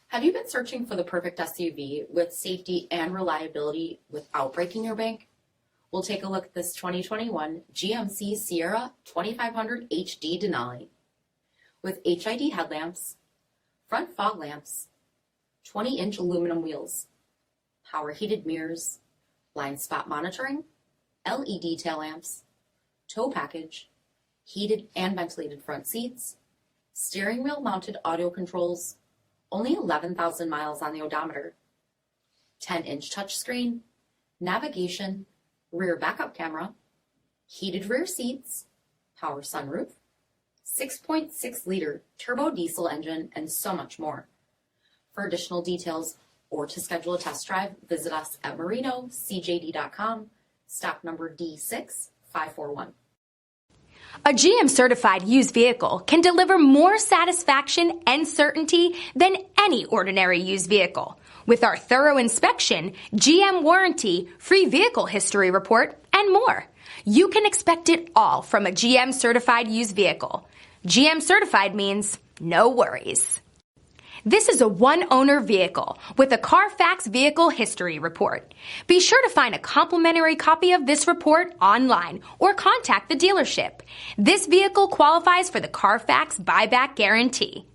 Have you been searching for the perfect SUV with safety and reliability without breaking your bank? We'll take a look at this 2021 GMC Sierra 2500 HD Denali. With HID headlamps, front fog lamps, 20-inch aluminum wheels, power heated mirrors, blind spot monitoring, LED tail lamps, tow package, heated and ventilated front seats, steering wheel mounted audio controls, only 11,000 miles on the odometer, 10-inch touchscreen, navigation, rear backup camera, heated rear seats, power sunroof, 6.6-liter turbo diesel engine, and so much more. For additional details or to schedule a test drive, visit us at MarinoCJD.com, stock number D6541. A GM certified used vehicle can deliver more satisfaction and certainty than any ordinary used vehicle. With our thorough inspection, GM warranty, free vehicle history report, and more. You can expect it all from a GM certified used vehicle. GM certified means no worries. This is a one-owner vehicle with a CARFAX vehicle history report. Be sure to find a complimentary copy of this report online or contact the dealership. This vehicle qualifies for the CARFAX buyback guarantee.